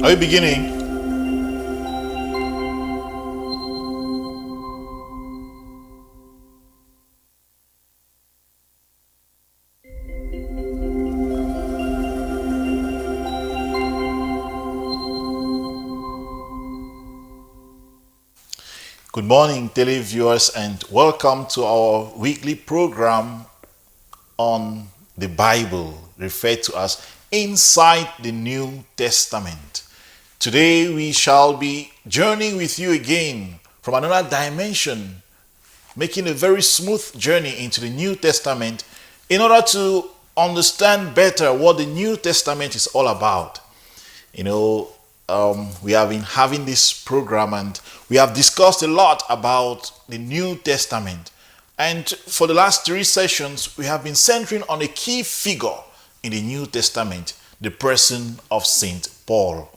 Are you beginning? Good morning, televiewers, and welcome to our weekly program on the Bible, referred to as Inside the New Testament. Today we shall be journeying with you again from another dimension, making a very smooth journey into the New Testament in order to understand better what the New Testament is all about. We have been having this program and we have discussed a lot about the New Testament. And for the last 3 sessions, we have been centering on a key figure in the New Testament, the person of St. Paul.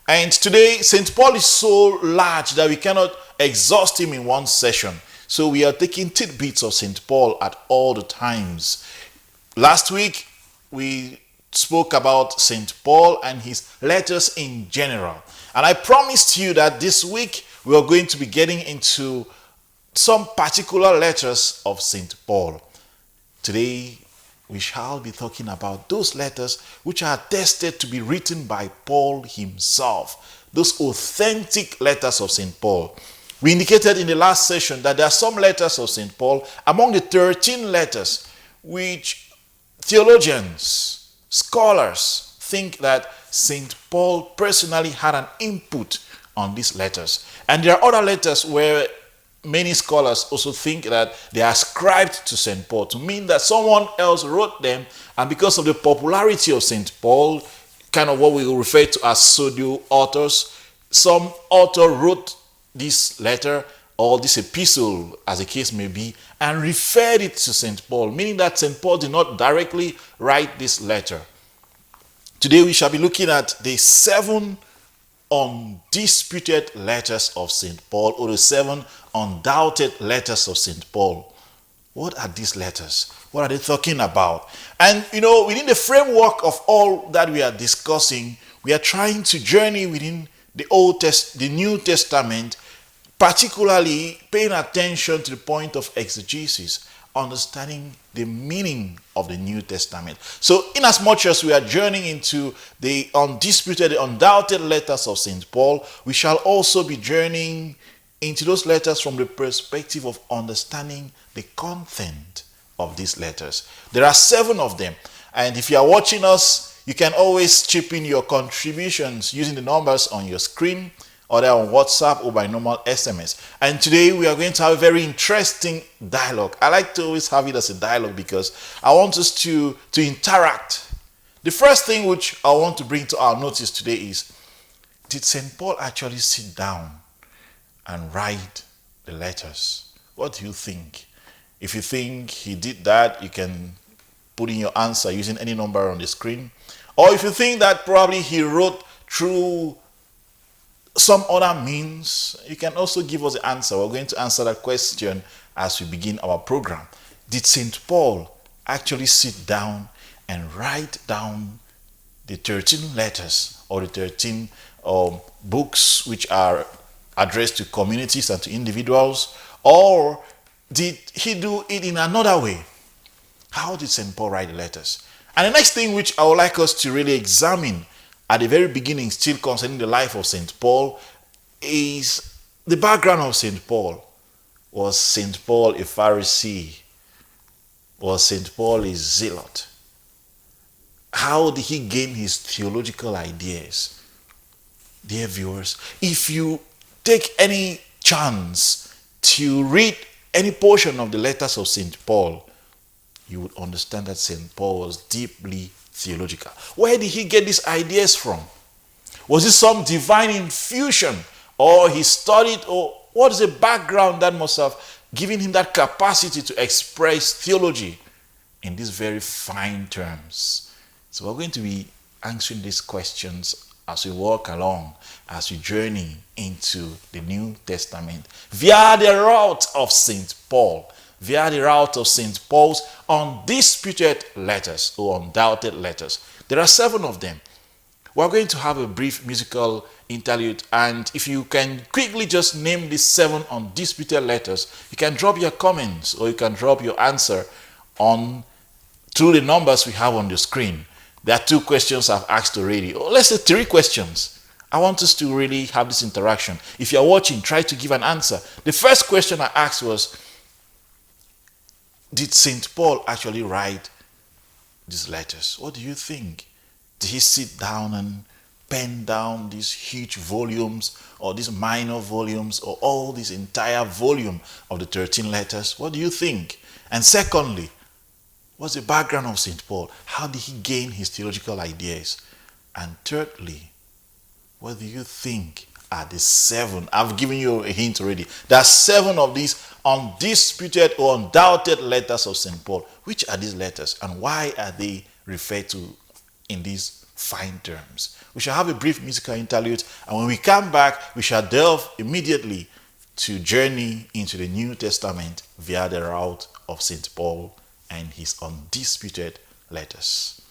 And today, St. Paul is so large that we cannot exhaust him in one session. So we are taking tidbits of St. Paul at all the times. Last week, we spoke about St. Paul and his letters in general. And I promised you that this week we are going to be getting into some particular letters of St. Paul. Today we shall be talking about those letters which are attested to be written by Paul himself, those authentic letters of St. Paul. We indicated in the last session that there are some letters of St. Paul among the 13 letters which theologians, scholars think that St. Paul personally had an input on these letters. And there are other letters where many scholars also think that they are ascribed to St. Paul, to mean that someone else wrote them, and because of the popularity of St. Paul, kind of what we will refer to as pseudo authors, some author wrote this letter or this epistle, as the case may be, and referred it to St. Paul, meaning that St. Paul did not directly write this letter. Today we shall be looking at the 7 undisputed letters of St. Paul, or the 7 undoubted letters of St. Paul. What are these letters? What are they talking about? And within the framework of all that we are discussing, we are trying to journey within the New Testament, particularly paying attention to the point of exegesis, understanding the meaning of the New Testament. So in as much as we are journeying into the undisputed, the undoubted letters of St. Paul, we shall also be journeying into those letters from the perspective of understanding the content of these letters. There are 7 of them. And if you are watching us, you can always chip in your contributions using the numbers on your screen, or they're on WhatsApp or by normal SMS. And today we are going to have a very interesting dialogue. I like to always have it as a dialogue because I want us to interact. The first thing which I want to bring to our notice today is, did St. Paul actually sit down and write the letters? What do you think? If you think he did that, you can put in your answer using any number on the screen. Or if you think that probably he wrote through some other means, you can also give us the answer. We're going to answer that question as we begin our program. Did St. Paul actually sit down and write down the 13 letters or the 13 books which are addressed to communities and to individuals? Or did he do it in another way? How did St. Paul write the letters? And the next thing which I would like us to really examine at the very beginning, still concerning the life of St. Paul, is the background of St. Paul. Was St. Paul a Pharisee? Was St. Paul a zealot? How did he gain his theological ideas? Dear viewers, if you take any chance to read any portion of the letters of St. Paul, you would understand that St. Paul was deeply theological. Where did he get these ideas from? Was it some divine infusion, or he studied, or what is the background that must have given him that capacity to express theology in these very fine terms? So we're going to be answering these questions as we walk along, as we journey into the New Testament via the route of St. Paul, via the route of St. Paul's undisputed letters or undoubted letters. There are 7 of them. We're going to have a brief musical interlude, and if you can quickly just name these 7 undisputed letters, you can drop your comments or you can drop your answer on through the numbers we have on the screen. There are 2 questions I've asked already, or let's say 3 questions. I want us to really have this interaction. If you're watching, try to give an answer. The first question I asked was, did St. Paul actually write these letters? What do you think? Did he sit down and pen down these huge volumes, or these minor volumes, or all this entire volume of the 13 letters? What do you think? And secondly, what's the background of St. Paul? How did he gain his theological ideas? And thirdly, what do you think are the 7? I've given you a hint already. There are 7 of these undisputed or undoubted letters of St. Paul. Which are these letters, and why are they referred to in these fine terms? We shall have a brief musical interlude, and when we come back, we shall delve immediately to journey into the New Testament via the route of St. Paul and his undisputed letters.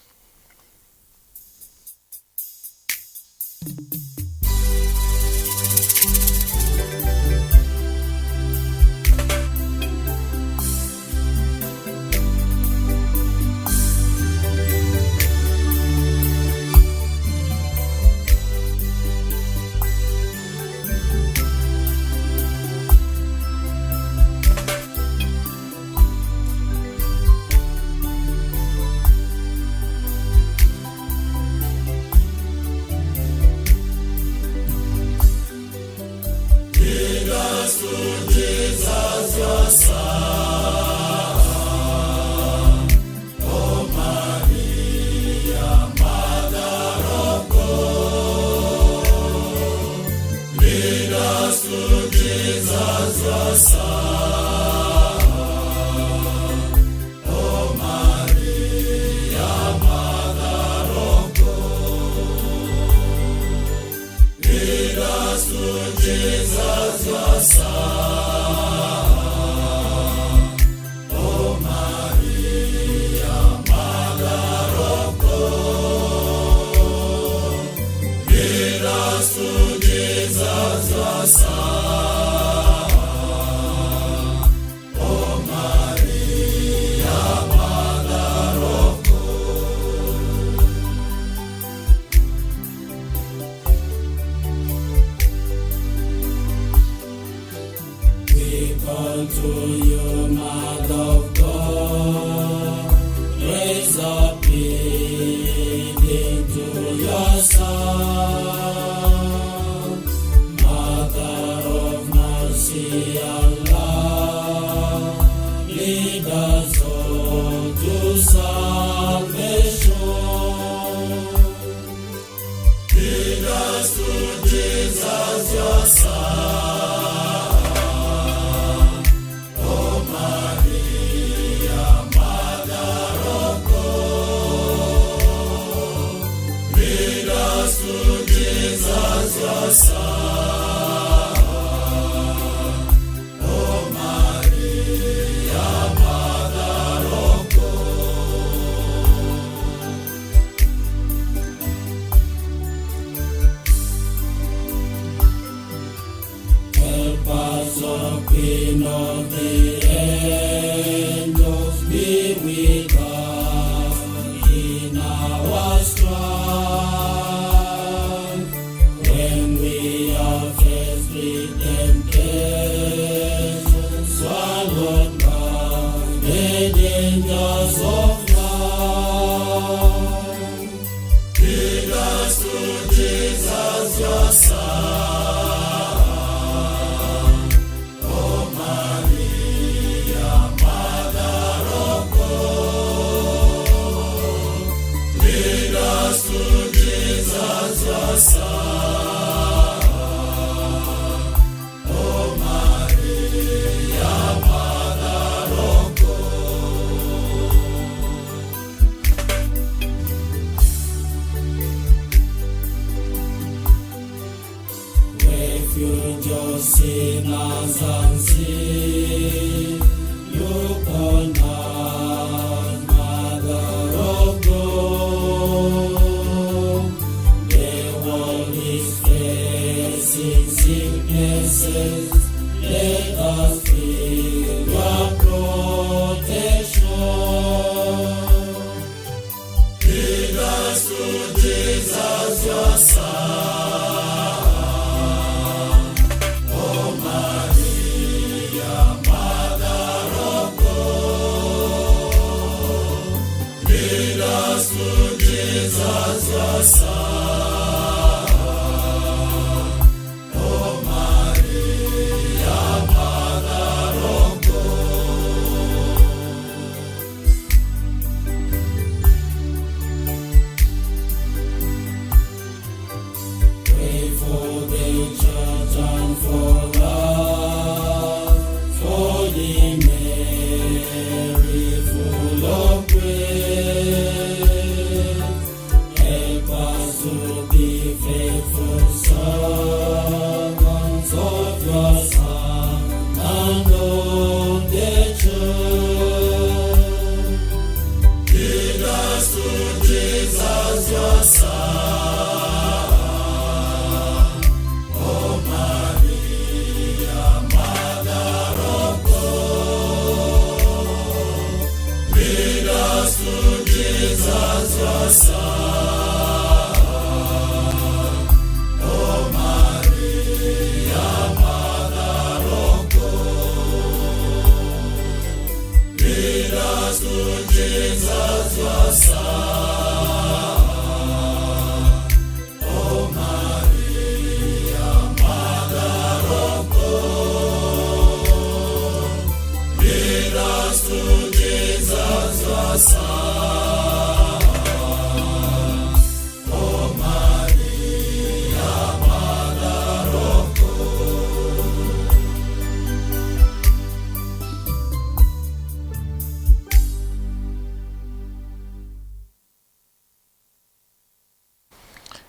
sicknesses, let us feel your protection. Lead us to Jesus, your Son. Oh Maria, Mother of God, lead us to Jesus, your Son.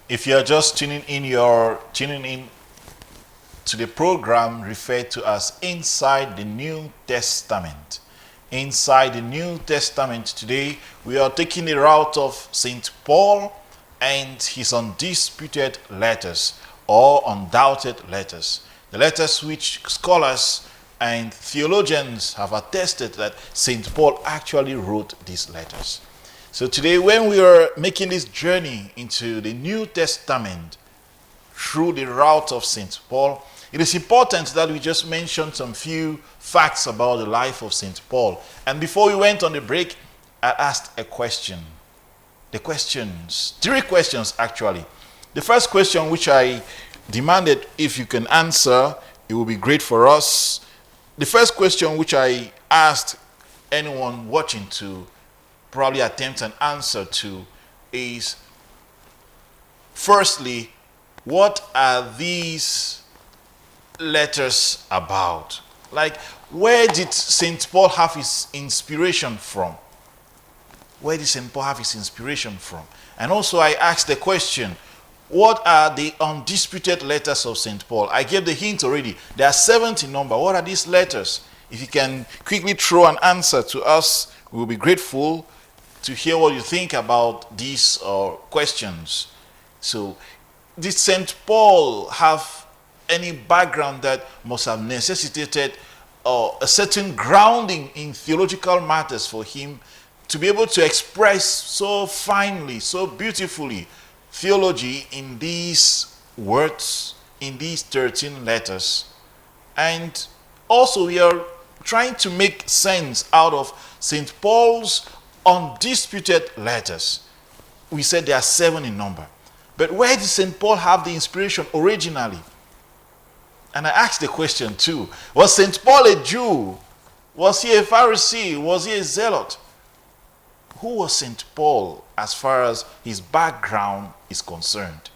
If you're just tuning in, you're tuning in to the program referred to as Inside the New Testament. Inside the New Testament today, we are taking the route of St. Paul and his undisputed letters or undoubted letters. The letters which scholars and theologians have attested that St. Paul actually wrote these letters. So today, when we are making this journey into the New Testament through the route of St. Paul, it is important that we just mention some few facts about the life of St. Paul. And before we went on the break, I asked a question. Three questions actually. The first question, which I demanded if you can answer, it will be great for us. The first question which I asked anyone watching to probably attempt an answer to is, firstly, what are these letters about? Like, where did St. Paul have his inspiration from? Where did St. Paul have his inspiration from? And also I asked the question, what are the undisputed letters of St. Paul? I gave the hint already. There are 70 in number. What are these letters? If you can quickly throw an answer to us, we will be grateful to hear what you think about these questions. So, did St. Paul have any background that must have necessitated a certain grounding in theological matters for him to be able to express so finely, so beautifully theology in these words, in these 13 letters? And also we are trying to make sense out of St. Paul's undisputed letters. We said there are 7 in number. But where did St. Paul have the inspiration originally? And I asked the question too. Was St. Paul a Jew? Was he a Pharisee? Was he a zealot? Who was St. Paul as far as his background is concerned?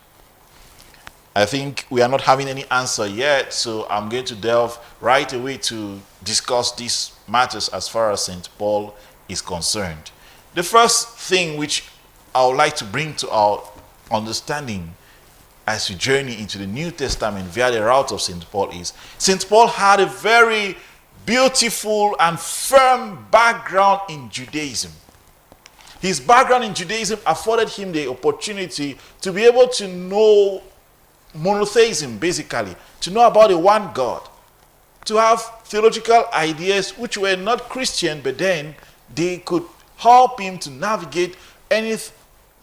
I think we are not having any answer yet, so I'm going to delve right away to discuss these matters as far as St. Paul is concerned. The first thing which I would like to bring to our understanding as we journey into the New Testament via the route of St. Paul is, St. Paul had a very beautiful and firm background in Judaism. His background in Judaism afforded him the opportunity to be able to know monotheism, basically, to know about the one God, to have theological ideas which were not Christian, but then they could help him to navigate any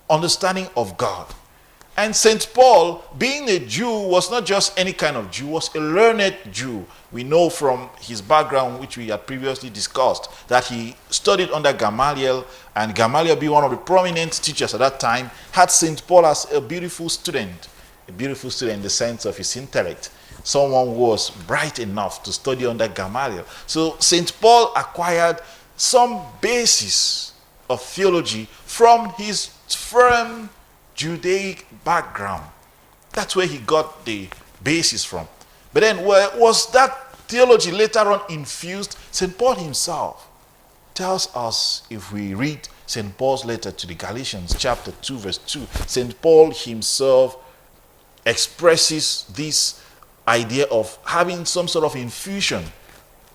understanding of God. And St. Paul, being a Jew, was not just any kind of Jew, was a learned Jew. We know from his background, which we had previously discussed, that he studied under Gamaliel, and Gamaliel, being one of the prominent teachers at that time, had St. Paul as a beautiful student in the sense of his intellect, someone who was bright enough to study under Gamaliel. So St. Paul acquired some basis of theology from his firm Judaic background. That's where he got the basis from. But then, where was that theology later on infused? St. Paul himself tells us, if we read St. Paul's letter to the Galatians, chapter 2, verse 2, St. Paul himself expresses this idea of having some sort of infusion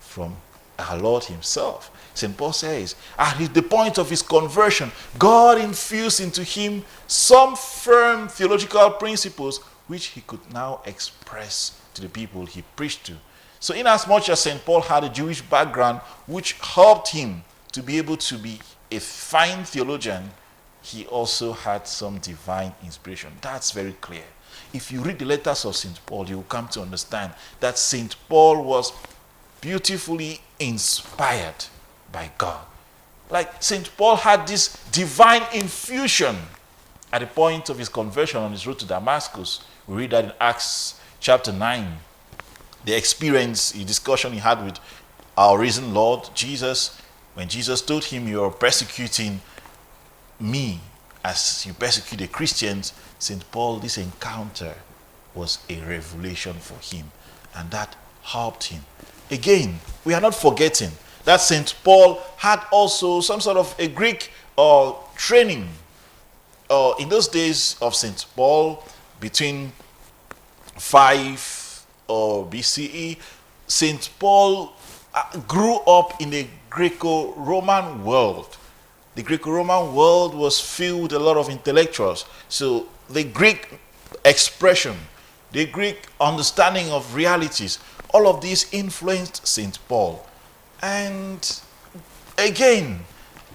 from our Lord himself. St. Paul says, at the point of his conversion, God infused into him some firm theological principles which he could now express to the people he preached to. So inasmuch as St. Paul had a Jewish background which helped him to be able to be a fine theologian, he also had some divine inspiration. That's very clear. If you read the letters of St. Paul, you will come to understand that St. Paul was beautifully inspired by God. Like St. Paul had this divine infusion at the point of his conversion on his road to Damascus. We read that in Acts chapter 9. The experience, the discussion he had with our risen Lord Jesus, when Jesus told him, "You are persecuting me as you persecute the Christians," St. Paul, this encounter was a revelation for him, and that helped him. Again, we are not forgetting that St. Paul had also some sort of a Greek training. In those days of St. Paul, between 5 BCE, St. Paul grew up in the Greco-Roman world. The Greco-Roman world was filled with a lot of intellectuals. So the Greek expression, the Greek understanding of realities, all of these influenced St. Paul. And again,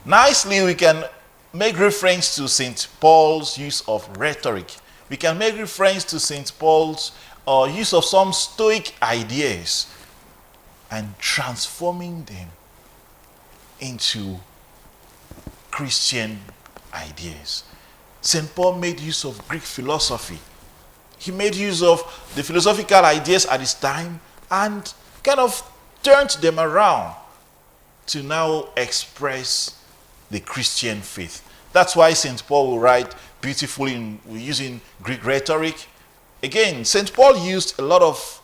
nicely we can make reference to St. Paul's use of rhetoric. We can make reference to St. Paul's use of some Stoic ideas and transforming them into Christian ideas. St. Paul made use of Greek philosophy. He made use of the philosophical ideas at his time and kind of turned them around to now express the Christian faith. That's why St. Paul will write beautifully using Greek rhetoric. Again, St. Paul used a lot of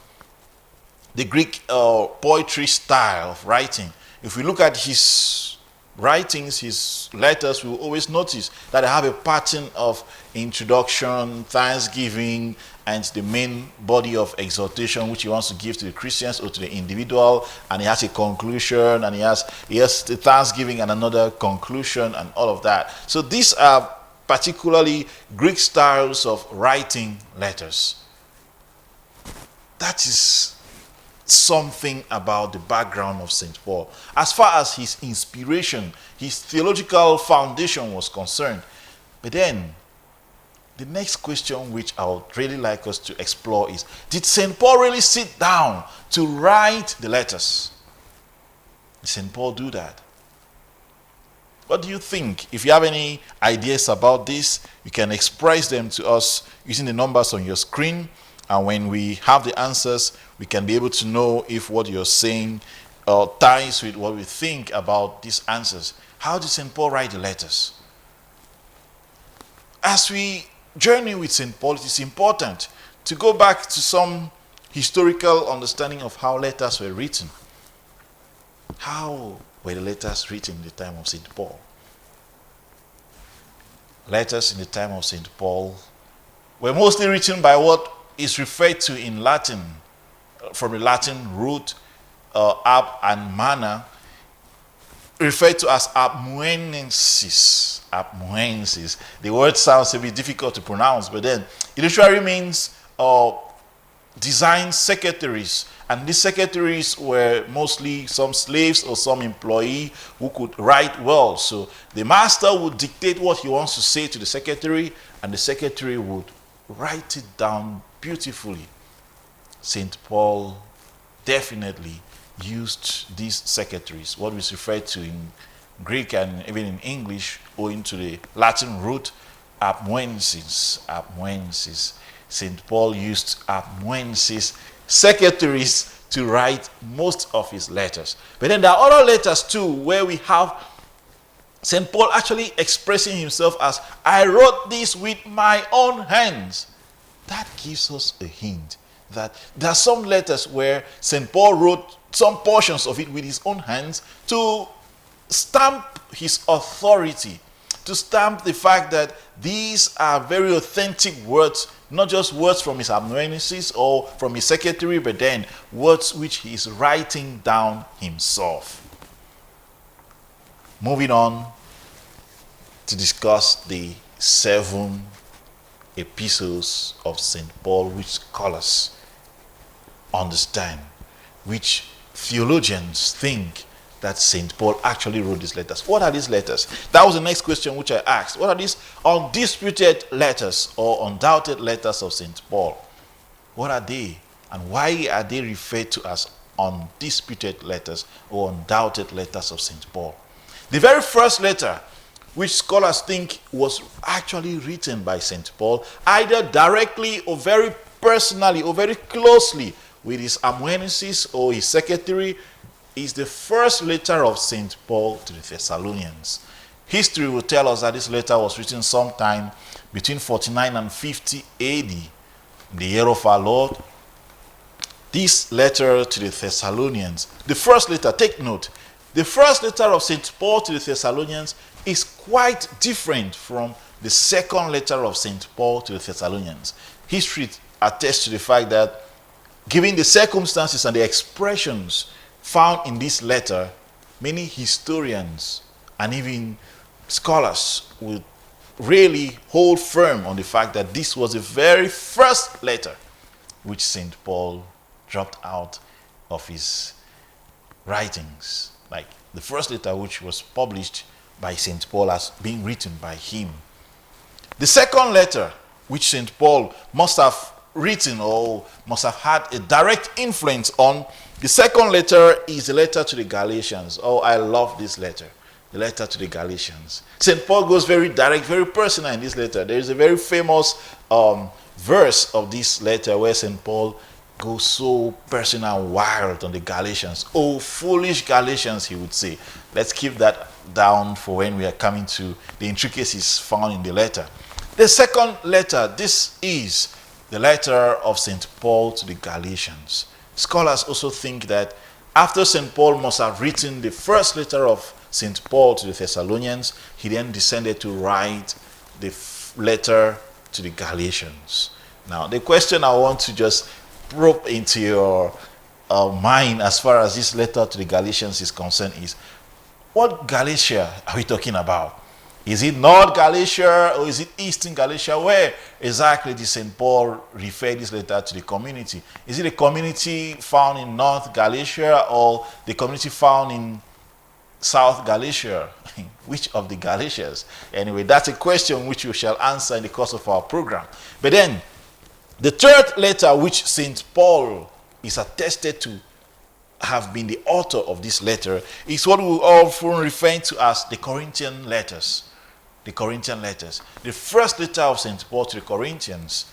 the Greek poetry style of writing. If we look at his writings, his letters, we will always notice that they have a pattern of introduction, thanksgiving, and the main body of exhortation which he wants to give to the Christians or to the individual, and he has a conclusion, and he has the thanksgiving and another conclusion and all of that. So these are particularly Greek styles of writing letters. That is something about the background of St. Paul. As far as his inspiration, his theological foundation was concerned. But then, the next question which I would really like us to explore is, did St. Paul really sit down to write the letters? Did St. Paul do that? What do you think? If you have any ideas about this, you can express them to us using the numbers on your screen. And when we have the answers, we can be able to know if what you're saying ties with what we think about these answers. How did St. Paul write the letters? As we journey with St. Paul, it is important to go back to some historical understanding of how letters were written. How were the letters written in the time of St. Paul? Letters in the time of St. Paul were mostly written by what is referred to in Latin, from the Latin root ab and mana, referred to as amanuensis. Amanuensis. The word sounds a bit difficult to pronounce, but then it literally means designed secretaries, and these secretaries were mostly some slaves or some employee who could write well. So the master would dictate what he wants to say to the secretary, and the secretary would write it down beautifully. St. Paul definitely used these secretaries, what is referred to in Greek and even in English, owing to the Latin root amanuensis. St. Paul used amanuensis secretaries to write most of his letters. But then there are other letters too where we have St. Paul actually expressing himself as, I wrote this with my own hands. That gives us a hint that there are some letters where St. Paul wrote some portions of it with his own hands to stamp his authority, to stamp the fact that these are very authentic words, not just words from his amanuensis or from his secretary, but then words which he is writing down himself. Moving on to discuss the 7 epistles of St. Paul, which scholars understand, which theologians think that St. Paul actually wrote these letters. What are these letters? That was the next question which I asked. What are these undisputed letters or undoubted letters of St. Paul? What are they? And why are they referred to as undisputed letters or undoubted letters of St. Paul? The very first letter, which scholars think was actually written by St. Paul, either directly or very personally or very closely with his amanuensis or his secretary, is the first letter of St. Paul to the Thessalonians. History will tell us that this letter was written sometime between 49 and 50 AD, in the year of our Lord. This letter to the Thessalonians, the first letter, take note, the first letter of St. Paul to the Thessalonians is quite different from the second letter of St. Paul to the Thessalonians. History attests to the fact that, given the circumstances and the expressions found in this letter, many historians and even scholars would really hold firm on the fact that this was the very first letter which St. Paul dropped out of his writings, like the first letter which was published by St. Paul as being written by him. The second letter which St. Paul must have written or must have had a direct influence on, the second letter is the letter to the Galatians. Oh, I love this letter, the letter to the Galatians. St. Paul goes very direct, very personal in this letter. There is a very famous verse of this letter where St. Paul goes so personal and wild on the Galatians. Oh, foolish Galatians, he would say. Let's keep that down for when we are coming to the intricacies found in the letter. The second letter, this is the letter of St. Paul to the Galatians. Scholars also think that after St. Paul must have written the first letter of St. Paul to the Thessalonians, he then descended to write the letter to the Galatians. Now, the question I want to just probe into your mind as far as this letter to the Galatians is concerned is, what Galatia are we talking about? Is it North Galatia or is it Eastern Galatia? Where exactly did St. Paul refer this letter to the community? Is it a community found in North Galatia or the community found in South Galatia? Which of the Galatias? Anyway, that's a question which we shall answer in the course of our program. But then, the third letter which St. Paul is attested to have been the author of this letter is what we often refer to as the Corinthian letters. The Corinthian letters. The first letter of St. Paul to the Corinthians,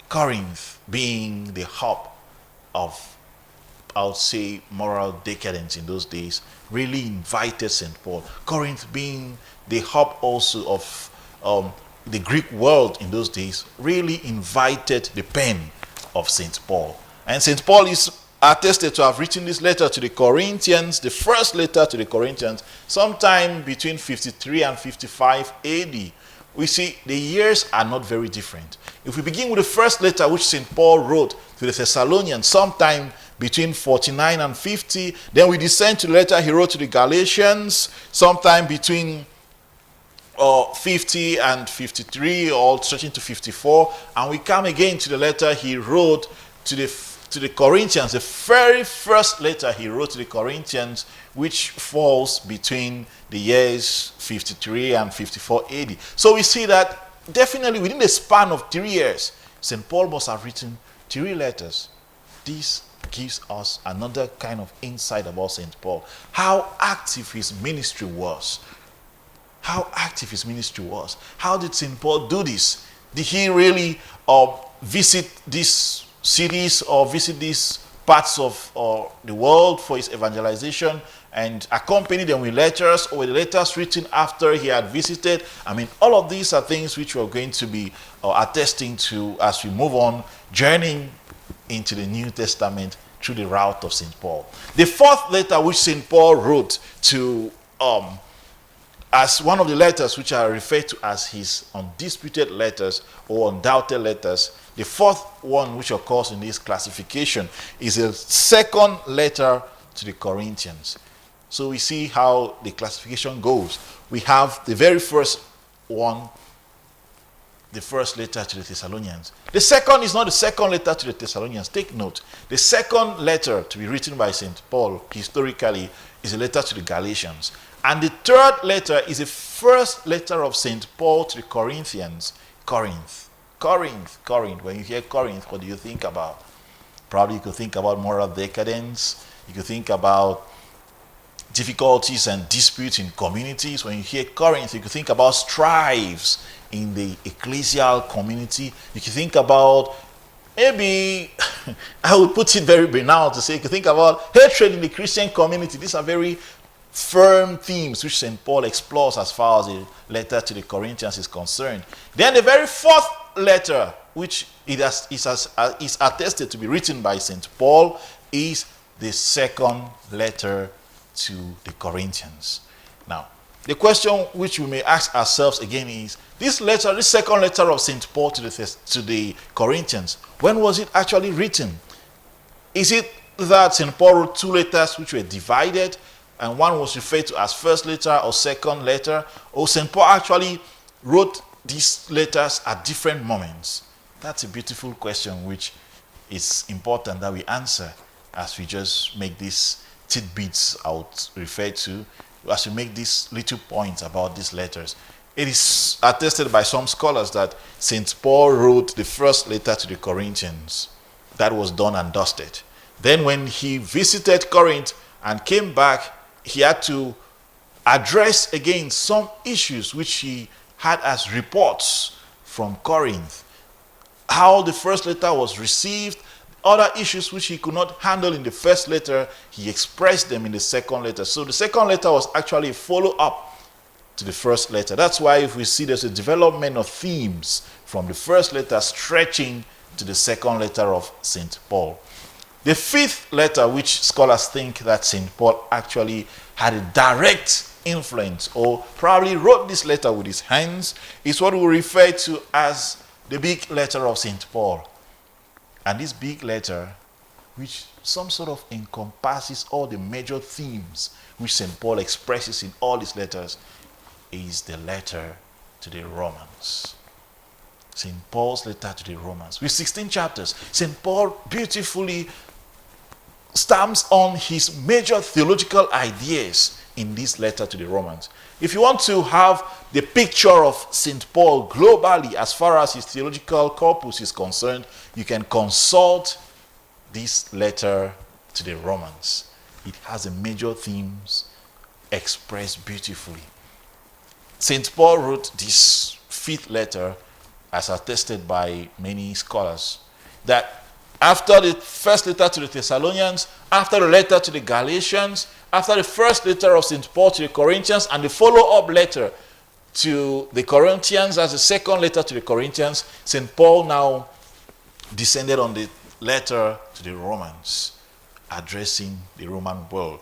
Corinth being the hub of, I would say, moral decadence in those days, really invited St. Paul. Corinth being the hub also of the Greek world in those days, really invited the pen of St. Paul. And St. Paul is attested to have written this letter to the Corinthians, the first letter to the Corinthians, sometime between 53 and 55 AD. We see the years are not very different. If we begin with the first letter which St. Paul wrote to the Thessalonians, sometime between 49 and 50, then we descend to the letter he wrote to the Galatians, sometime between 50 and 53, all stretching to 54, and we come again to the letter he wrote to the Corinthians, the very first letter he wrote to the Corinthians, which falls between the years 53 and 54 AD. So we see that definitely within the span of 3 years, St. Paul must have written 3 letters. This gives us another kind of insight about St. Paul, how active his ministry was. How active his ministry was. How did St. Paul do this? Did he really visit these cities or visit these parts of the world for his evangelization and accompany them with letters, or with letters written after he had visited? I mean, all of these are things which we're going to be attesting to as we move on, journeying into the New Testament through the route of St. Paul. The fourth letter which St. Paul wrote to as one of the letters which are referred to as his undisputed letters or undoubted letters, the fourth one which occurs in this classification is a second letter to the Corinthians. So we see how the classification goes. We have the very first one, the first letter to the Thessalonians. The second is not the second letter to the Thessalonians. Take note. The second letter to be written by St. Paul historically is a letter to the Galatians. And the third letter is the first letter of St. Paul to the Corinthians. Corinth. When you hear Corinth, what do you think about? Probably you could think about moral decadence. You could think about difficulties and disputes in communities. When you hear Corinth, you could think about strifes in the ecclesial community. You could think about, maybe, I would put it very banal to say, you could think about hatred in the Christian community. These are very firm themes which St. Paul explores as far as the letter to the Corinthians is concerned. Then the very fourth letter, which is attested to be written by St. Paul, is the second letter to the Corinthians. Now, the question which we may ask ourselves again is, this second letter of St. Paul to the Corinthians, when was it actually written? Is it that St. Paul wrote 2 letters which were divided, and one was referred to as first letter or second letter, or St. Paul actually wrote these letters at different moments? That's a beautiful question which is important that we answer as we just make these tidbits out referred to, as we make these little points about these letters. It is attested by some scholars that St. Paul wrote the first letter to the Corinthians. That was done and dusted. Then when he visited Corinth and came back, he had to address again some issues which he had as reports from Corinth. How the first letter was received, other issues which he could not handle in the first letter, he expressed them in the second letter. So the second letter was actually a follow-up to the first letter. That's why if we see there's a development of themes from the first letter stretching to the second letter of St. Paul. The fifth letter, which scholars think that St. Paul actually had a direct influence or probably wrote this letter with his hands, is what we refer to as the big letter of St. Paul. And this big letter, which some sort of encompasses all the major themes which St. Paul expresses in all his letters, is the letter to the Romans. St. Paul's letter to the Romans. With 16 chapters, St. Paul beautifully stamps on his major theological ideas in this letter to the Romans. If you want to have the picture of St. Paul globally as far as his theological corpus is concerned, you can consult this letter to the Romans. It has the major themes expressed beautifully. St. Paul wrote this fifth letter, as attested by many scholars, that after the first letter to the Thessalonians, after the letter to the Galatians, after the first letter of St. Paul to the Corinthians, and the follow-up letter to the Corinthians as the second letter to the Corinthians, St. Paul now descended on the letter to the Romans, addressing the Roman world.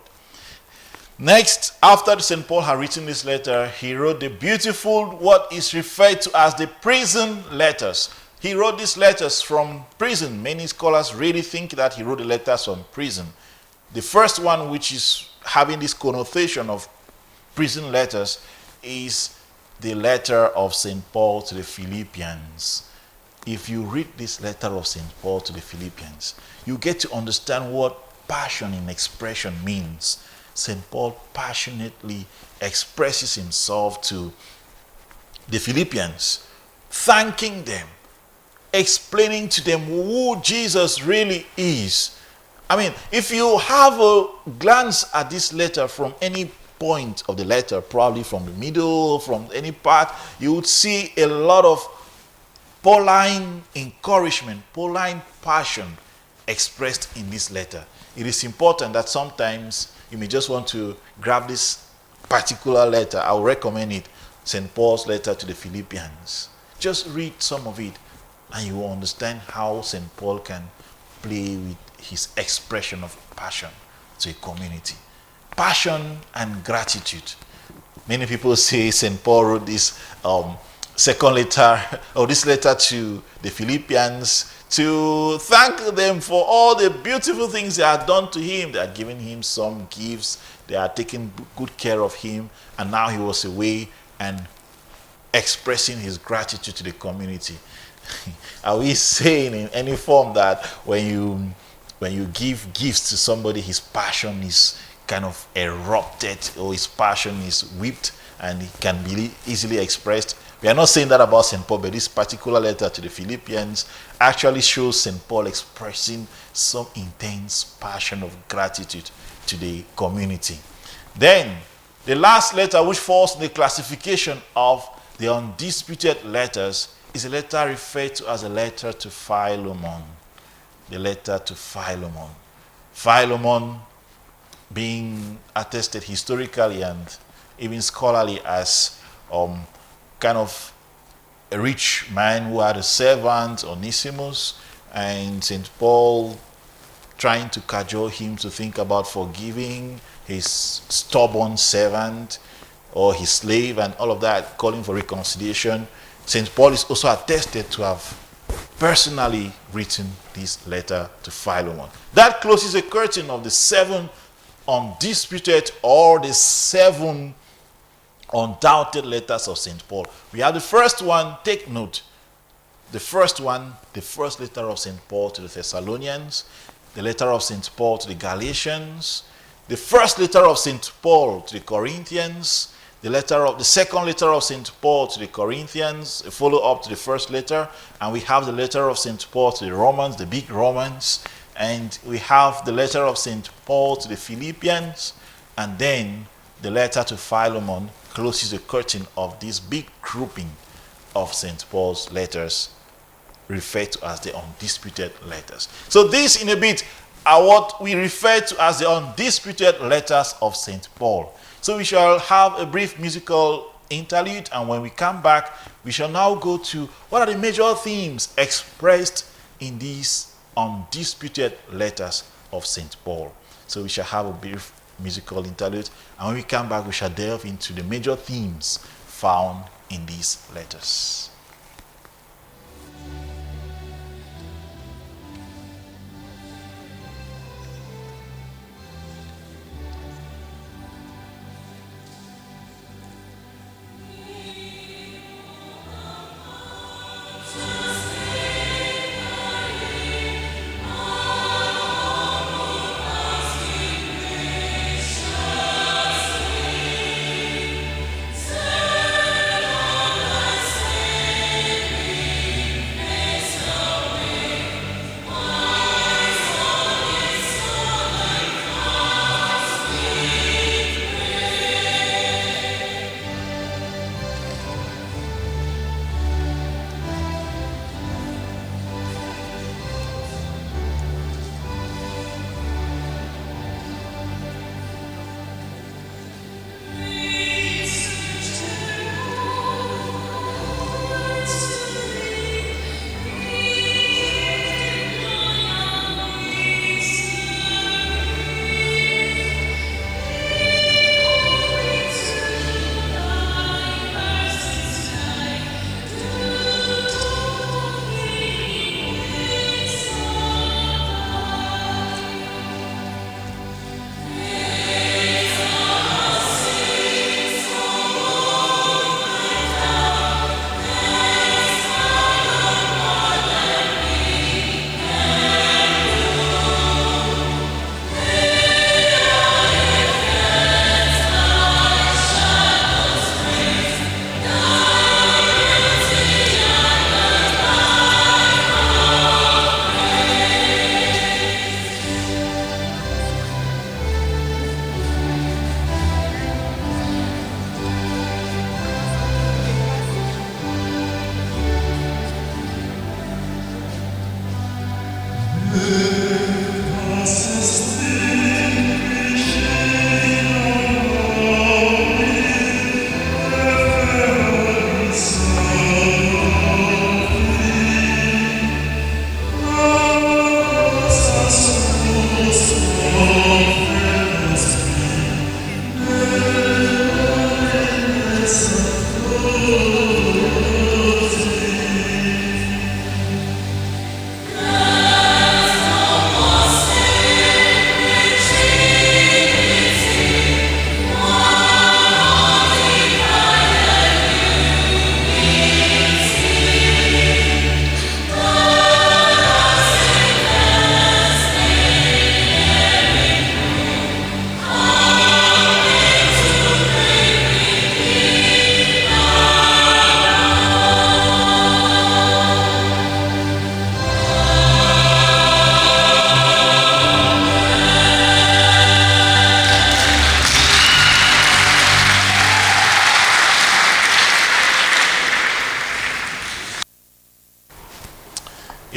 Next, after St. Paul had written this letter, he wrote the beautiful, what is referred to as the prison letters. He wrote these letters from prison. Many scholars really think that he wrote the letters from prison. The first one, which is having this connotation of prison letters, is the letter of St. Paul to the Philippians, if you read this letter of St. Paul to the Philippians, you get to understand what passion in expression means. St. Paul passionately expresses himself to the Philippians, thanking them, explaining to them who Jesus really is. I mean, if you have a glance at this letter from any point of the letter, probably from the middle, from any part, you would see a lot of Pauline encouragement, Pauline passion expressed in this letter. It is important that sometimes you may just want to grab this particular letter. I will recommend it, St. Paul's letter to the Philippians. Just read some of it and you will understand how St. Paul can play with his expression of passion to a community. Passion and gratitude. Many people say St. Paul wrote this second letter, or this letter to the Philippians, to thank them for all the beautiful things they had done to him. They had given him some gifts, they had taken good care of him, and now he was away and expressing his gratitude to the community. Are we saying in any form that when you give gifts to somebody, his passion is kind of erupted, or his passion is whipped and it can be easily expressed? We are not saying that about St. Paul, but this particular letter to the Philippians actually shows St. Paul expressing some intense passion of gratitude to the community. Then, the last letter, which falls in the classification of the undisputed letters, is a letter referred to as a letter to Philemon. The letter to Philemon. Philemon being attested historically and even scholarly as kind of a rich man who had a servant, Onesimus, and St. Paul trying to cajole him to think about forgiving his stubborn servant or his slave and all of that, calling for reconciliation. St. Paul is also attested to have personally written this letter to Philemon. That closes the curtain of the 7 undisputed or the 7 undoubted letters of St. Paul. We have the first one, take note. The first one, the first letter of St. Paul to the Thessalonians, the letter of St. Paul to the Galatians, the first letter of St. Paul to the Corinthians, the second letter of St. Paul to the Corinthians, a follow-up to the first letter, and we have the letter of St. Paul to the Romans, the big Romans, and we have the letter of St. Paul to the Philippians, and then the letter to Philemon closes the curtain of this big grouping of St. Paul's letters, referred to as the undisputed letters. So these in a bit are what we refer to as the undisputed letters of St. Paul. So we shall have a brief musical interlude, and when we come back, we shall now go to what are the major themes expressed in these undisputed letters of St. Paul. So we shall have a brief musical interlude, and when we come back, we shall delve into the major themes found in these letters.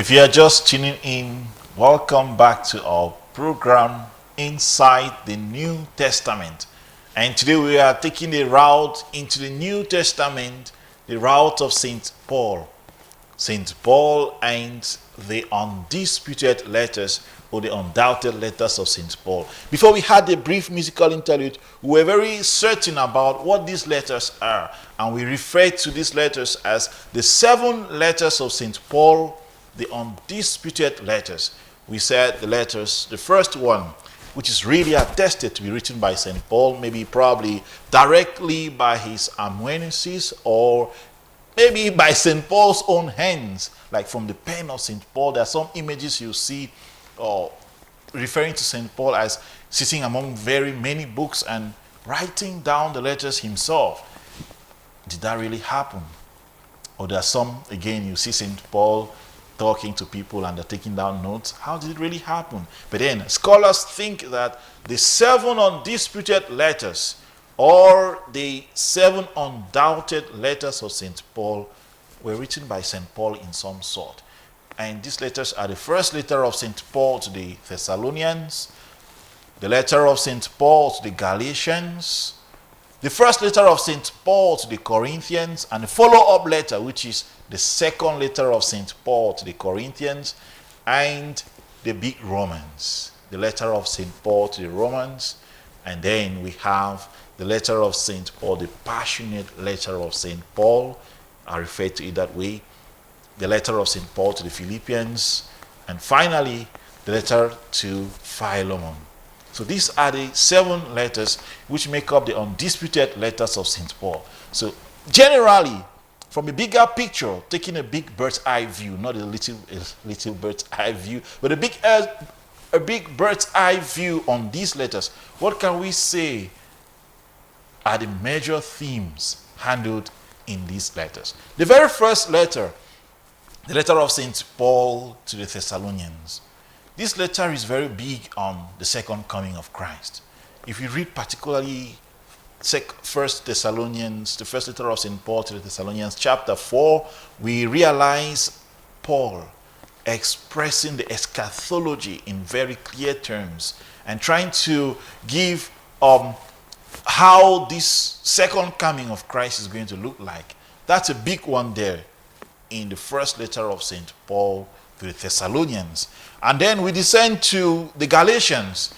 If you are just tuning in, welcome back to our program Inside the New Testament. And today we are taking a route into the New Testament, the route of St. Paul. St. Paul and the undisputed letters, or the undoubted letters of St. Paul. Before we had a brief musical interlude, we were very certain about what these letters are. And we referred to these letters as the 7 letters of St. Paul, the undisputed letters. We said the letters, the first one, which is really attested to be written by St. Paul, maybe probably directly by his amanuenses, or maybe by St. Paul's own hands, like from the pen of St. Paul. There are some images you see referring to St. Paul as sitting among very many books and writing down the letters himself. Did that really happen? Or there are some, again, you see St. Paul talking to people and they're taking down notes. How did it really happen? But then scholars think that the 7 undisputed letters, or the 7 undoubted letters of St. Paul, were written by St. Paul in some sort. And these letters are the first letter of St. Paul to the Thessalonians, the letter of St. Paul to the Galatians, the first letter of St. Paul to the Corinthians, and the follow-up letter, which is the second letter of St. Paul to the Corinthians, and the big Romans, the letter of St. Paul to the Romans. And then we have the letter of St. Paul, the passionate letter of St. Paul, I refer to it that way, the letter of St. Paul to the Philippians, and finally the letter to Philemon. So these are the 7 letters which make up the undisputed letters of St. Paul. So generally, from a bigger picture, taking a big bird's eye view, not a little bird's eye view, but a big bird's eye view on these letters, what can we say are the major themes handled in these letters? The very first letter, the letter of St. Paul to the Thessalonians. This letter is very big on the second coming of Christ. If you read particularly 1 Thessalonians, the first letter of St. Paul to the Thessalonians, chapter 4, we realize Paul expressing the eschatology in very clear terms and trying to give how this second coming of Christ is going to look like. That's a big one there in the first letter of St. Paul to the Thessalonians. And then we descend to the Galatians.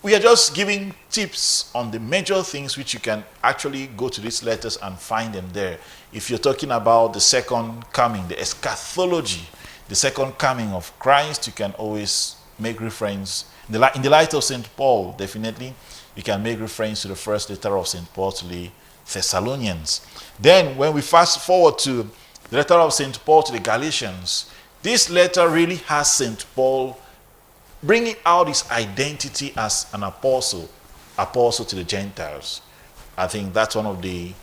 We are just giving tips on the major things which you can actually go to these letters and find them there. If you're talking about the second coming, the eschatology, the second coming of Christ, you can always make reference. In the light of St. Paul, definitely, you can make reference to the first letter of St. Paul to the Thessalonians. Then, when we fast forward to the letter of St. Paul to the Galatians, this letter really has St. Paul bringing out his identity as an apostle to the Gentiles. I think that's one of the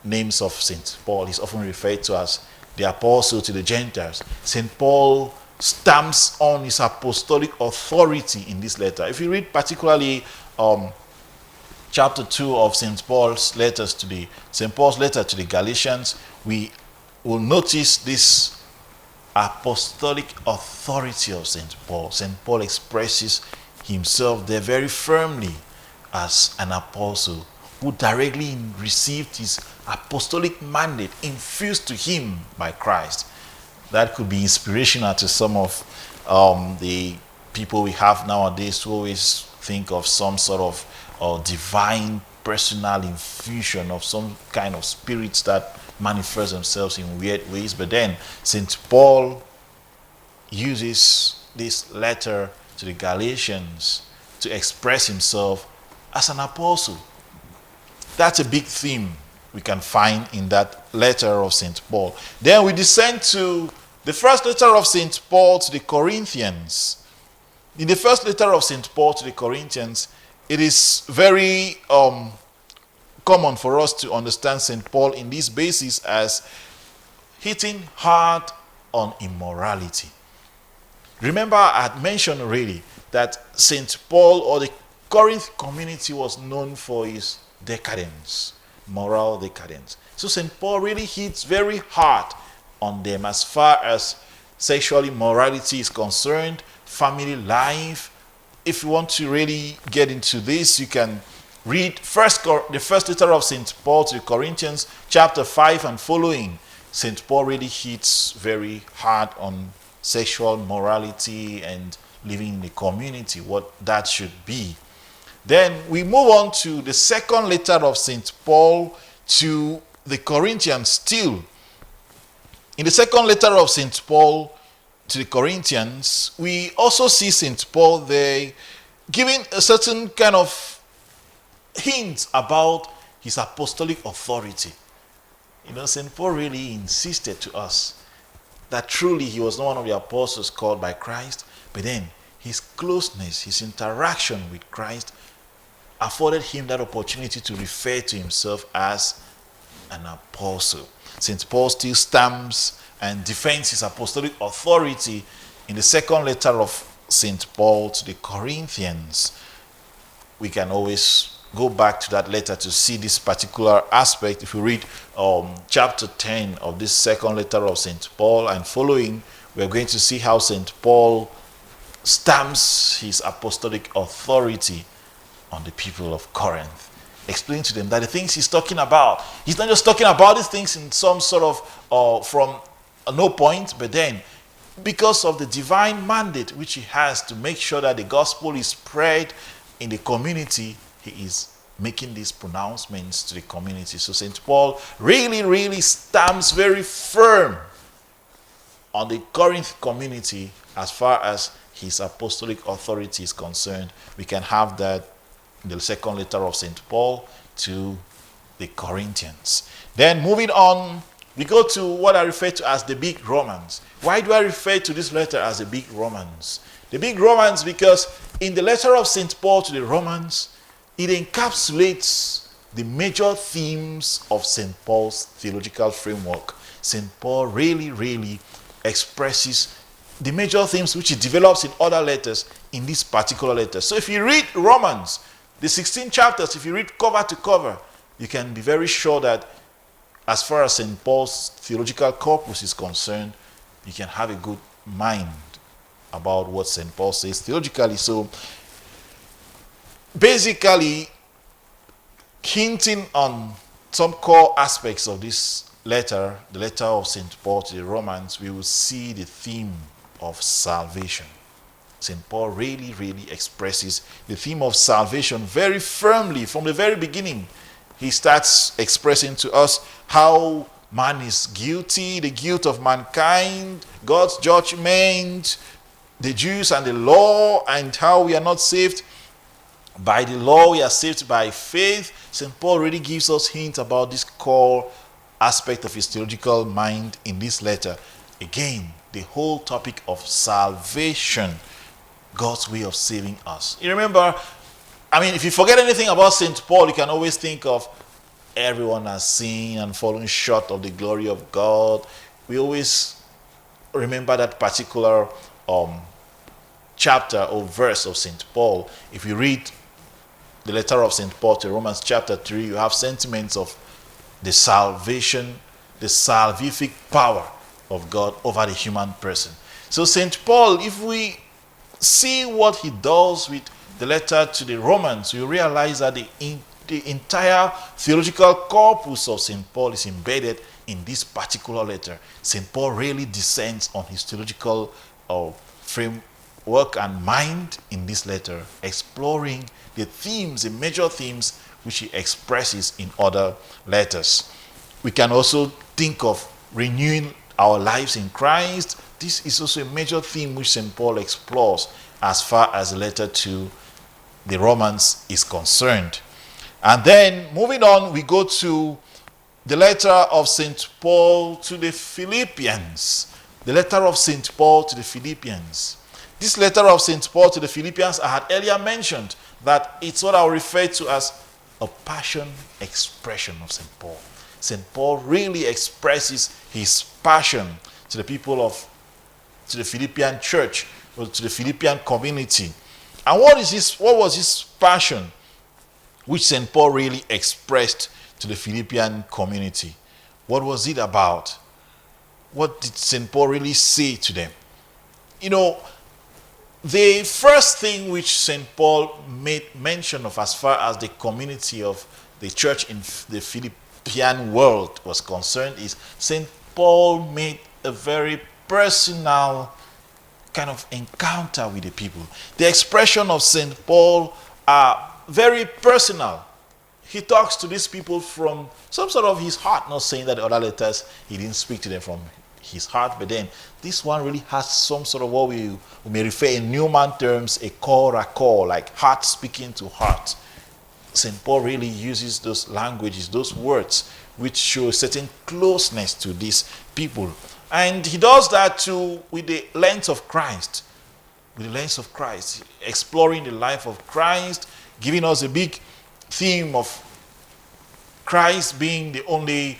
names of St. Paul. He's often referred to as the apostle to the Gentiles. St. Paul stamps on his apostolic authority in this letter. If you read particularly chapter 2 of St. Paul's letter to the Galatians, we will notice this apostolic authority of St. Paul. St. Paul expresses himself there very firmly as an apostle who directly received his apostolic mandate infused to him by Christ. That could be inspirational to some of the people we have nowadays who always think of some sort of divine personal infusion of some kind of spirits that manifest themselves in weird ways. But then St. Paul uses this letter to the Galatians to express himself as an apostle. That's a big theme we can find in that letter of St. Paul. Then we descend to the first letter of St. Paul to the Corinthians. In the first letter of St. Paul to the Corinthians, it is very common for us to understand St. Paul in this basis as hitting hard on immorality. Remember, I had mentioned already that St. Paul, or the Corinth community, was known for his decadence, moral decadence. So St. Paul really hits very hard on them as far as sexual immorality is concerned, family life. If you want to really get into this, you can read the first letter of St. Paul to the Corinthians, chapter 5 and following. St. Paul really hits very hard on sexual morality and living in the community, what that should be. Then we move on to the second letter of St. Paul to the Corinthians still. In the second letter of St. Paul to the Corinthians, we also see St. Paul there giving a certain kind of hint about his apostolic authority. St. Paul really insisted to us that truly he was not one of the apostles called by Christ, but then his closeness, his interaction with Christ afforded him that opportunity to refer to himself as an apostle. St. Paul still stamps and defends his apostolic authority in the second letter of St. Paul to the Corinthians. We can always go back to that letter to see this particular aspect. If you read chapter 10 of this second letter of St. Paul and following, we're going to see how St. Paul stamps his apostolic authority on the people of Corinth. Explain to them that the things he's talking about, he's not just talking about these things in some sort of from no point, but then because of the divine mandate which he has to make sure that the gospel is spread in the community, he is making these pronouncements to the community. So St. Paul really stamps very firm on the Corinth community as far as his apostolic authority is concerned. We can have that in the second letter of St. Paul to the Corinthians. Then moving on, we go to what I refer to as the big Romans. Why do I refer to this letter as the big Romans? The big Romans because in the letter of St. Paul to the Romans, it encapsulates the major themes of St. Paul's theological framework. St. Paul really expresses the major themes which he develops in other letters in this particular letter. So if you read Romans, the 16 chapters, if you read cover to cover, you can be very sure that as far as St. Paul's theological corpus is concerned, you can have a good mind about what St. Paul says theologically. So basically, hinting on some core aspects of this letter, the letter of St. Paul to the Romans, we will see the theme of salvation. St. Paul really expresses the theme of salvation very firmly from the very beginning. He starts expressing to us how man is guilty, the guilt of mankind, God's judgment, the Jews and the law, and how we are not saved by the law, we are saved by faith. St. Paul really gives us hints about this core aspect of his theological mind in this letter. Again, the whole topic of salvation, God's way of saving us. You remember, if you forget anything about St. Paul, you can always think of everyone has sinned and fallen short of the glory of God. We always remember that particular chapter or verse of St. Paul. If you read the letter of St. Paul to Romans chapter 3, you have sentiments of the salvation, the salvific power of God over the human person. So St. Paul, if we see what he does with the letter to the Romans, you realize that the entire theological corpus of St. Paul is embedded in this particular letter. St. Paul really descends on his theological framework and mind in this letter, exploring the themes, the major themes which he expresses in other letters. We can also think of renewing our lives in Christ. This is also a major theme which St. Paul explores as far as the letter to the Romans is concerned. And then moving on, we go to the letter of St. Paul to the Philippians. The letter of St. Paul to the Philippians. This letter of St. Paul to the Philippians, I had earlier mentioned that it's what I'll refer to as a passion expression of St. Paul. St. Paul really expresses his passion to the people to the Philippian church, or to the Philippian community. And what was his passion which St. Paul really expressed to the Philippian community? What was it about? What did St. Paul really say to them? You know, the first thing which St. Paul made mention of as far as the community of the church in the Philippian world was concerned is St. Paul made a very personal kind of encounter with the people. The expression of St. Paul are very personal. He talks to these people from some sort of his heart, not saying that the other letters he didn't speak to them from his heart, but then this one really has some sort of what we may refer in Newman terms a call, like heart speaking to heart. St. Paul really uses those languages, those words, which show a certain closeness to these people. And he does that too with the lens of Christ. With the lens of Christ, exploring the life of Christ, giving us a big theme of Christ being the only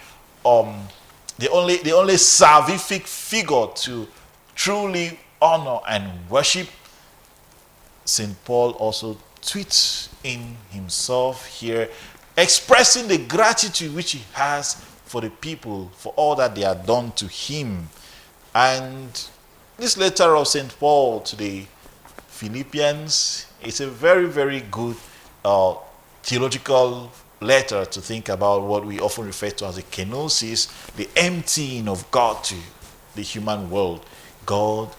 salvific figure to truly honor and worship. St. Paul also tweets in himself here, expressing the gratitude which he has for the people, for all that they have done to him. And this letter of St. Paul to the Philippians is a very, very good theological letter to think about what we often refer to as the kenosis, the emptying of God to the human world. God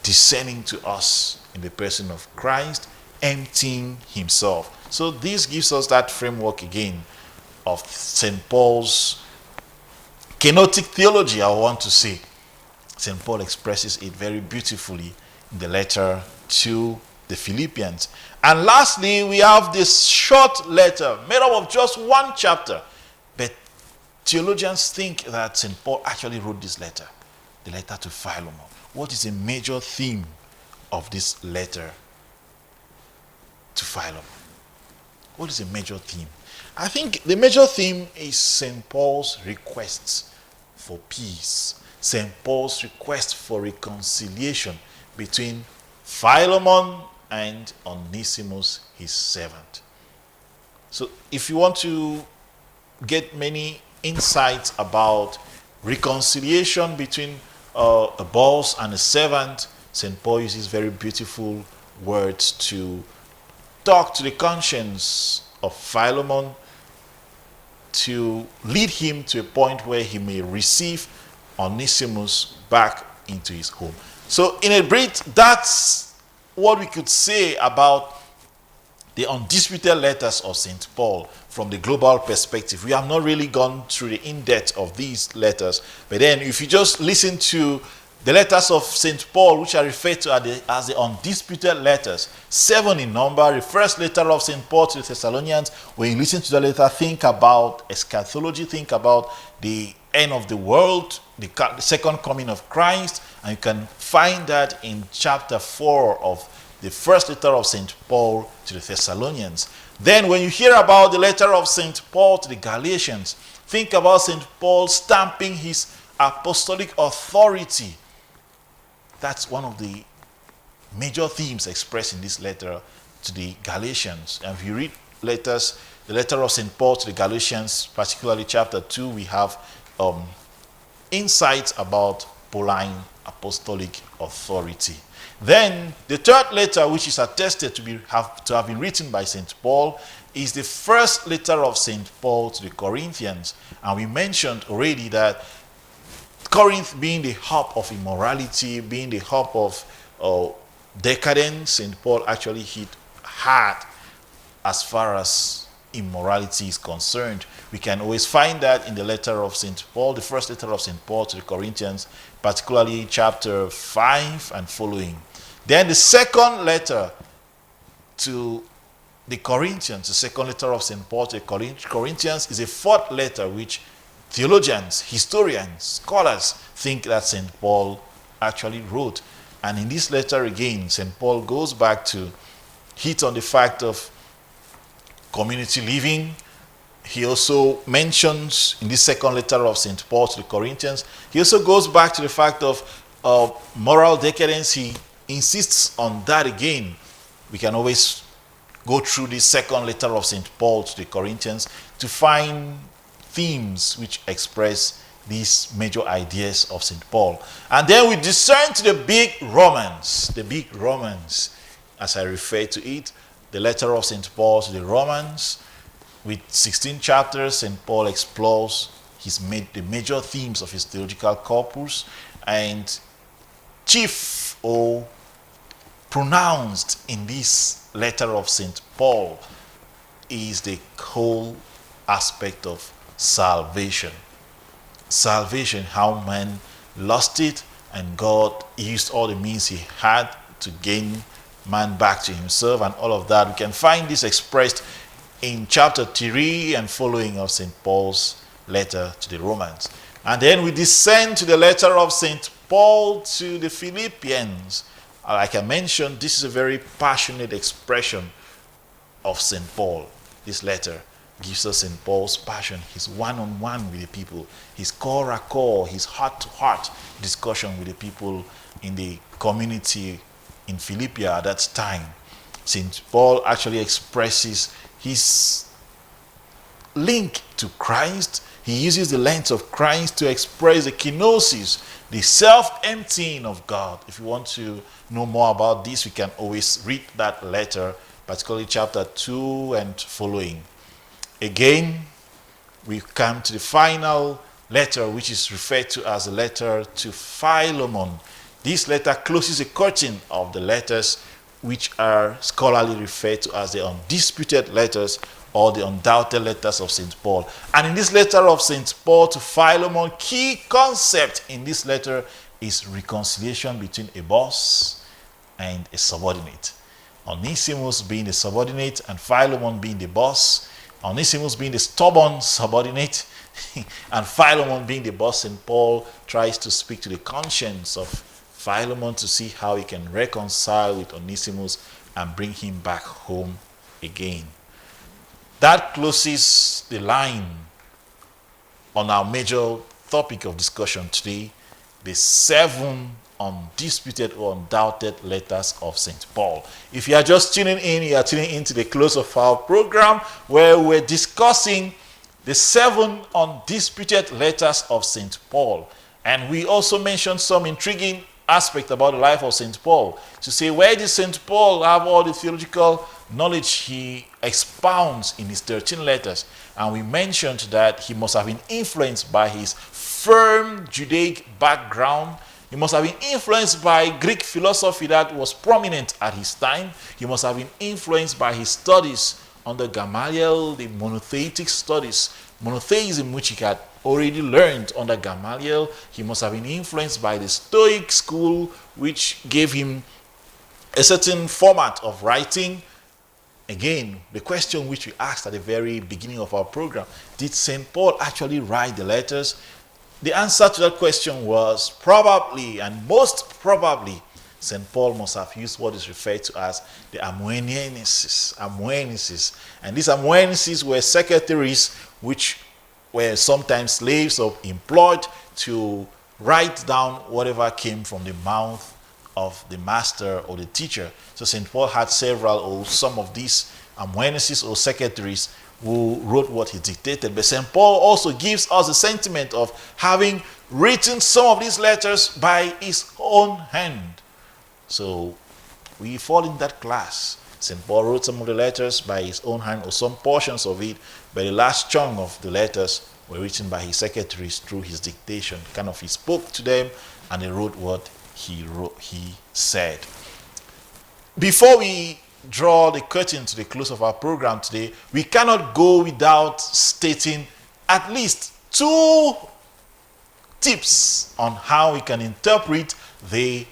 descending to us in the person of Christ, emptying himself. So this gives us that framework again of St. Paul's kenotic theology, I want to say. St. Paul expresses it very beautifully in the letter to the Philippians. And lastly, we have this short letter made up of just one chapter. But theologians think that St. Paul actually wrote this letter, the letter to Philemon. What is the major theme of this letter to Philemon? What is the major theme? I think the major theme is St. Paul's requests for peace. St. Paul's request for reconciliation between Philemon and Onesimus, his servant. So if you want to get many insights about reconciliation between a boss and a servant, St. Paul uses very beautiful words to talk to the conscience of Philemon, to lead him to a point where he may receive Onesimus back into his home. So in a brief, that's what we could say about the undisputed letters of St. Paul from the global perspective. We have not really gone through the in-depth of these letters, but then if you just listen to the letters of St. Paul, which are referred to as the undisputed letters, 7 in number. The first letter of St. Paul to the Thessalonians, when you listen to the letter, think about eschatology, think about the end of the world, the second coming of Christ, and you can find that in chapter 4 of the first letter of St. Paul to the Thessalonians. Then when you hear about the letter of St. Paul to the Galatians, think about St. Paul stamping his apostolic authority. That's one of the major themes expressed in this letter to the Galatians. And if you read letters, the letter of St. Paul to the Galatians, particularly chapter 2, we have insights about Pauline apostolic authority. Then the third letter, which is attested to have been written by St. Paul, is the first letter of St. Paul to the Corinthians. And we mentioned already that Corinth being the hub of immorality, being the hub of decadence, St. Paul actually hit hard as far as immorality is concerned. We can always find that in the letter of St. Paul, the first letter of St. Paul to the Corinthians, particularly chapter 5 and following. Then the second letter to the Corinthians, the second letter of St. Paul to the Corinthians, is a fourth letter which theologians, historians, scholars think that St. Paul actually wrote. And in this letter again, St. Paul goes back to hit on the fact of community living. He also mentions in this second letter of St. Paul to the Corinthians, he also goes back to the fact of moral decadence. He insists on that again. We can always go through this second letter of St. Paul to the Corinthians to find themes which express these major ideas of St. Paul. And then we descend to the big Romans, as I refer to it, the letter of St. Paul to the Romans. With 16 chapters, St. Paul explores the major themes of his theological corpus, and chief or pronounced in this letter of St. Paul is the whole aspect of salvation. Salvation, how man lost it, and God used all the means he had to gain man back to himself, and all of that. We can find this expressed in chapter 3 and following of St. Paul's letter to the Romans. And then we descend to the letter of St. Paul to the Philippians. Like I mentioned, this is a very passionate expression of St. Paul. This letter gives us St. Paul's passion, his one-on-one with the people, his core, his heart-to-heart discussion with the people in the community in Philippia at that time. St. Paul actually expresses his link to Christ. He uses the lens of Christ to express the kenosis, the self-emptying of God. If you want to know more about this, we can always read that letter, particularly chapter 2 and following. Again, we come to the final letter, which is referred to as the letter to Philemon. This letter closes the curtain of the letters, which are scholarly referred to as the undisputed letters or the undoubted letters of St. Paul. And in this letter of St. Paul to Philemon, key concept in this letter is reconciliation between a boss and a subordinate. Onesimus being the subordinate and Philemon being the boss. Onesimus being the stubborn subordinate and Philemon being the boss. St. Paul tries to speak to the conscience of Philemon to see how he can reconcile with Onesimus and bring him back home again. That closes the line on our major topic of discussion today, the 7 undisputed or undoubted letters of St. Paul. If you are just tuning in, you are tuning into the close of our program where we're discussing the 7 undisputed letters of St. Paul. And we also mentioned some intriguing aspect about the life of St. Paul, to say, where did St. Paul have all the theological knowledge he expounds in his 13 letters? And we mentioned that he must have been influenced by his firm Judaic background. He must have been influenced by Greek philosophy that was prominent at his time. He must have been influenced by his studies under Gamaliel, the monotheistic studies, monotheism, which he had already learned under Gamaliel. He must have been influenced by the Stoic school, which gave him a certain format of writing. Again, the question which we asked at the very beginning of our program, did St. Paul actually write the letters? The answer to that question was probably, and most probably, St. Paul must have used what is referred to as the amanuenses. And these amanuenses were secretaries which were sometimes slaves or employed to write down whatever came from the mouth of the master or the teacher. So St. Paul had several or some of these amanuenses or secretaries who wrote what he dictated. But St. Paul also gives us the sentiment of having written some of these letters by his own hand. So we fall in that class. St. Paul wrote some of the letters by his own hand, or some portions of it, but the last chunk of the letters were written by his secretaries through his dictation. Kind of he spoke to them and they wrote what he said. Before we draw the curtain to the close of our program today, we cannot go without stating at least 2 tips on how we can interpret the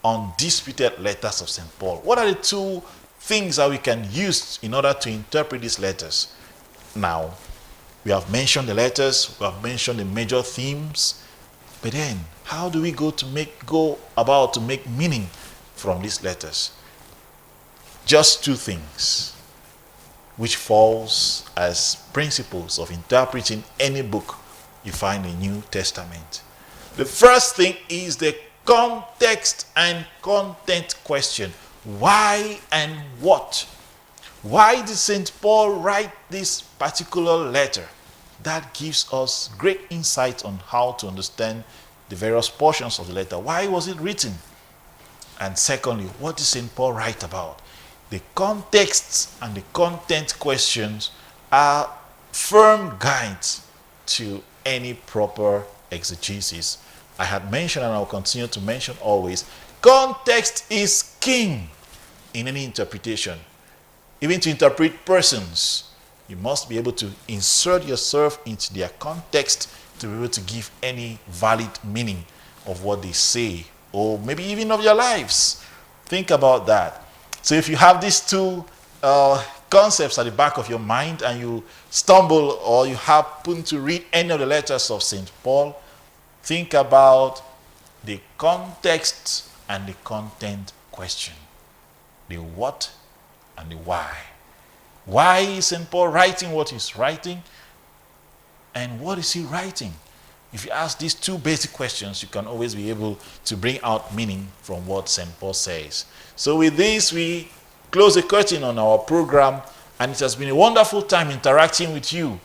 undisputed letters of St. Paul. What are the 2 things that we can use in order to interpret these letters? Now, we have mentioned the letters, we have mentioned the major themes, but then how do we go about to make meaning from these letters? Just 2 things which falls as principles of interpreting any book you find in the New Testament. The first thing is the context and content question. Why and what? Why did St. Paul write this particular letter? that gives us great insight on how to understand the various portions of the letter. Why was it written? And secondly, what did St. Paul write about? The context and the content questions are firm guides to any proper exegesis. I had mentioned, and I'll continue to mention always, context is king in any interpretation. Even to interpret persons, you must be able to insert yourself into their context to be able to give any valid meaning of what they say, or maybe even of your lives. Think about that. So if you have these two concepts at the back of your mind and you stumble or you happen to read any of the letters of St. Paul, think about the context and the content question. The what and the why. Why is St. Paul writing what he's writing? And what is he writing? If you ask these two basic questions, you can always be able to bring out meaning from what St. Paul says. So with this, we close the curtain on our program, and it has been a wonderful time interacting with you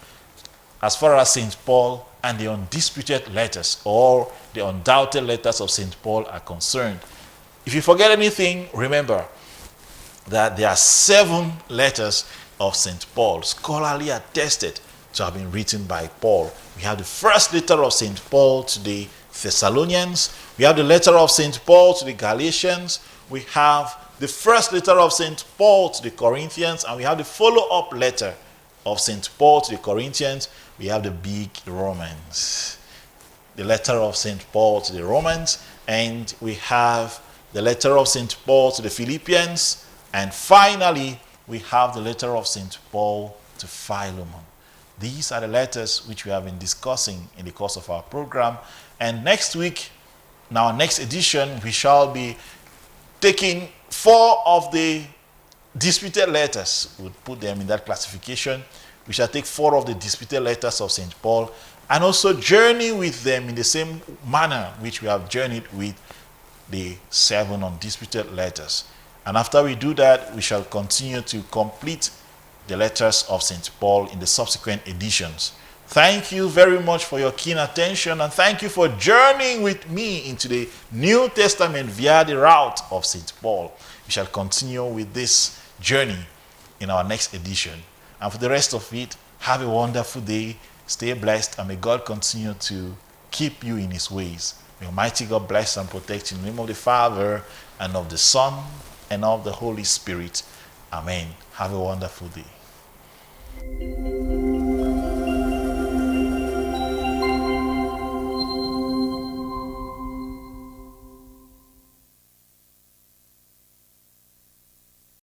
as far as St. Paul and the undisputed letters or the undoubted letters of St. Paul are concerned. If you forget anything, remember that there are 7 letters of St. Paul, scholarly attested to have been written by Paul. We have the first letter of St. Paul to the Thessalonians. We have the letter of St. Paul to the Galatians. We have the first letter of St. Paul to the Corinthians. And we have the follow-up letter of St. Paul to the Corinthians. We have the big Romans. The letter of St. Paul to the Romans. And we have the letter of St. Paul to the Philippians. And finally, we have the letter of St. Paul to Philemon. These are the letters which we have been discussing in the course of our program. And next week, in our next edition, we shall be taking 4 of the disputed letters. We'll put them in that classification. We shall take 4 of the disputed letters of St. Paul and also journey with them in the same manner which we have journeyed with the 7 undisputed letters. And after we do that, we shall continue to complete the letters of St. Paul in the subsequent editions. Thank you very much for your keen attention, and thank you for journeying with me into the New Testament via the route of St. Paul. We shall continue with this journey in our next edition. And for the rest of it, have a wonderful day, stay blessed, and may God continue to keep you in his ways. May Almighty God bless and protect you in the name of the Father, and of the Son, and of the Holy Spirit. Amen. Have a wonderful day.